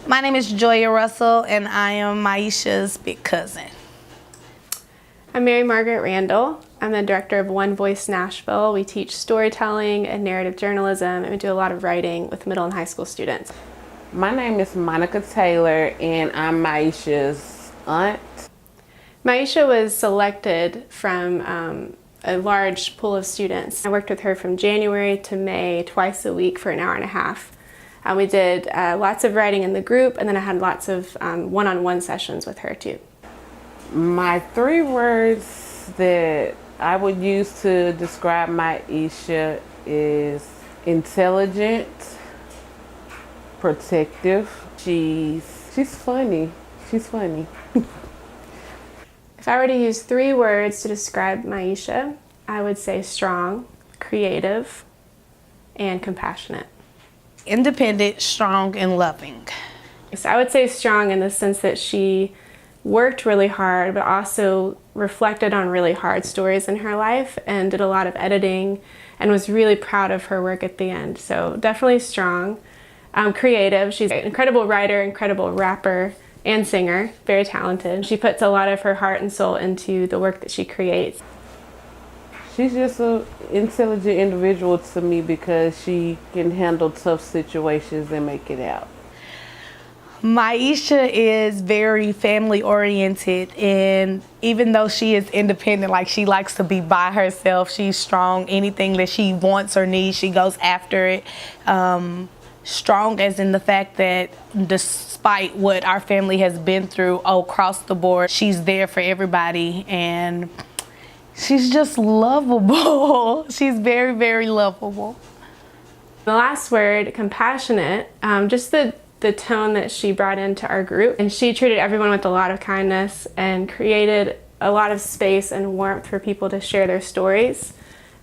My name is Joya Russell, and I am Myeisha's big cousin. I'm Mary Margaret Randall. I'm the director of One Voice Nashville. We teach storytelling and narrative journalism, and we do a lot of writing with middle and high school students. My name is Monica Taylor, and I'm Myeisha's aunt. Myeisha was selected from a large pool of students. I worked with her from January to May, twice a week for an hour and a half. We did lots of writing in the group, and then I had lots of one-on-one sessions with her too. My 3 words that I would use to describe Myeisha is intelligent, protective. She's funny. She's funny. If I were to use 3 words to describe Myeisha, I would say strong, creative, and compassionate. Independent, strong, and loving. So I would say strong in the sense that she worked really hard, but also reflected on really hard stories in her life and did a lot of editing and was really proud of her work at the end. So definitely strong. Creative. She's an incredible writer, incredible rapper, and singer, very talented. She puts a lot of her heart and soul into the work that she creates. She's just an intelligent individual to me because she can handle tough situations and make it out. Myeisha is very family oriented, and even though she is independent, like she likes to be by herself, she's strong. Anything that she wants or needs, she goes after it. Strong as in the fact that despite what our family has been through across the board, she's there for everybody, and she's just lovable. She's very, very lovable. The last word, compassionate, just the tone that she brought into our group. And she treated everyone with a lot of kindness and created a lot of space and warmth for people to share their stories.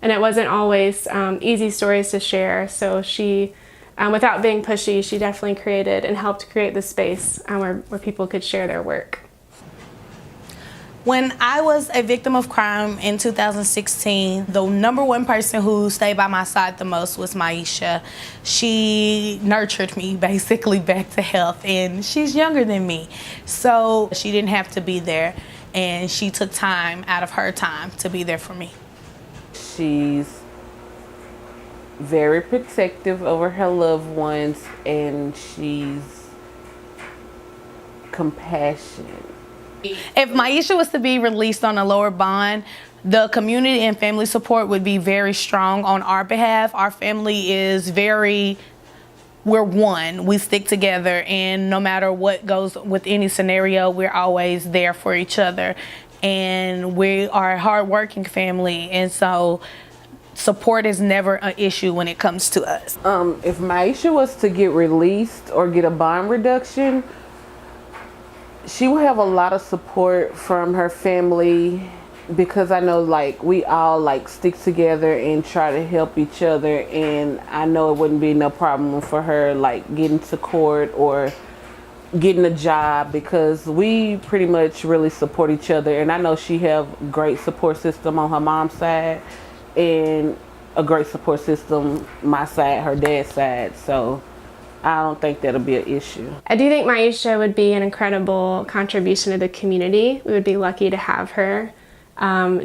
And it wasn't always easy stories to share, so she, without being pushy, she definitely created and helped create the space where people could share their work. When I was a victim of crime in 2016, the #1 person who stayed by my side the most was Myeisha. She nurtured me basically back to health, and she's younger than me. So she didn't have to be there, and she took time out of her time to be there for me. She's very protective over her loved ones, and she's compassionate. If Myeisha was to be released on a lower bond, the community and family support would be very strong on our behalf. Our family is we're one. We stick together, and no matter what goes with any scenario, we're always there for each other. And we are a hard-working family, and so support is never an issue when it comes to us. If Myeisha was to get released or get a bond reduction, she will have a lot of support from her family, because I know we all stick together and try to help each other, and I know it wouldn't be no problem for her getting to court or getting a job, because we pretty much really support each other. And I know she have great support system on her mom's side and a great support system my side, her dad's side, so I don't think that'll be an issue. I do think Myeisha would be an incredible contribution to the community. We would be lucky to have her.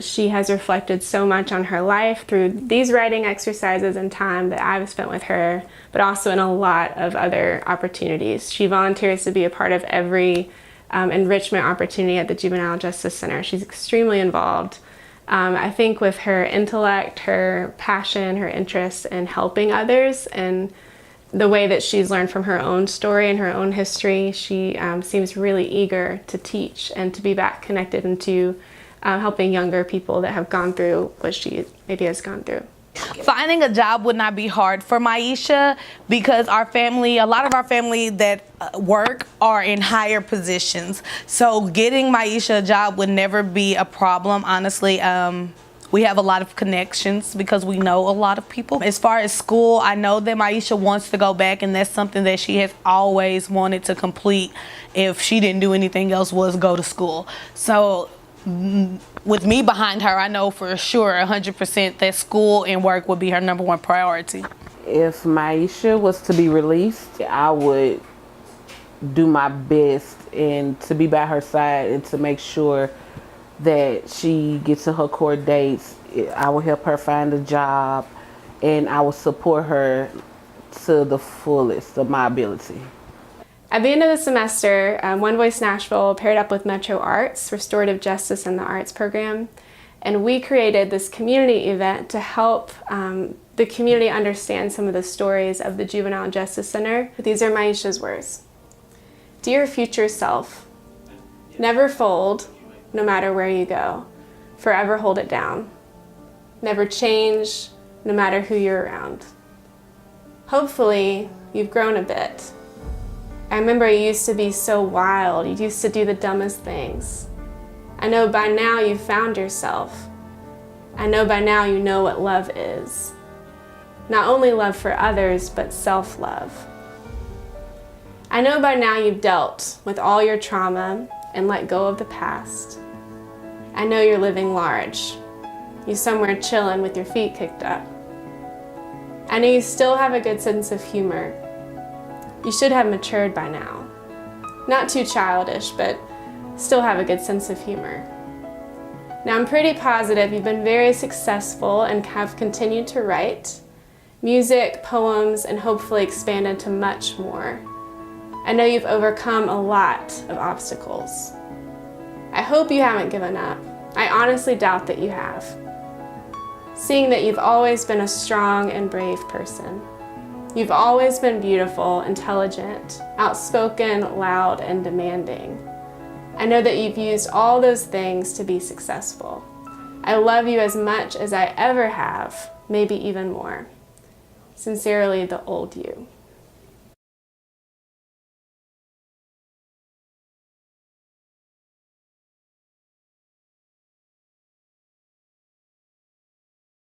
She has reflected so much on her life through these writing exercises and time that I've spent with her, but also in a lot of other opportunities. She volunteers to be a part of every enrichment opportunity at the Juvenile Justice Center. She's extremely involved. I think with her intellect, her passion, her interest in helping others, and the way that she's learned from her own story and her own history, she seems really eager to teach and to be back connected into helping younger people that have gone through what she maybe has gone through. Finding a job would not be hard for Myeisha, because our family, a lot of our family that work are in higher positions. So getting Myeisha a job would never be a problem, honestly. We have a lot of connections because we know a lot of people. As far as school, I know that Myeisha wants to go back, and that's something that she has always wanted to complete if she didn't do anything else, was go to school. So with me behind her, I know for sure 100% that school and work would be her #1 priority. If Myeisha was to be released, I would do my best and to be by her side and to make sure that she gets to her court dates. I will help her find a job, and I will support her to the fullest of my ability. At the end of the semester, One Voice Nashville paired up with Metro Arts, Restorative Justice in the Arts program, and we created this community event to help the community understand some of the stories of the Juvenile Justice Center. These are Myeisha's words. Dear future self, never fold, no matter where you go. Forever hold it down. Never change, no matter who you're around. Hopefully, you've grown a bit. I remember you used to be so wild. You used to do the dumbest things. I know by now you've found yourself. I know by now you know what love is. Not only love for others, but self-love. I know by now you've dealt with all your trauma and let go of the past. I know you're living large. You're somewhere chilling with your feet kicked up. I know you still have a good sense of humor. You should have matured by now. Not too childish, but still have a good sense of humor. Now I'm pretty positive you've been very successful and have continued to write music, poems, and hopefully expanded to much more. I know you've overcome a lot of obstacles. I hope you haven't given up. I honestly doubt that you have. Seeing that you've always been a strong and brave person. You've always been beautiful, intelligent, outspoken, loud, and demanding. I know that you've used all those things to be successful. I love you as much as I ever have, maybe even more. Sincerely, the old you.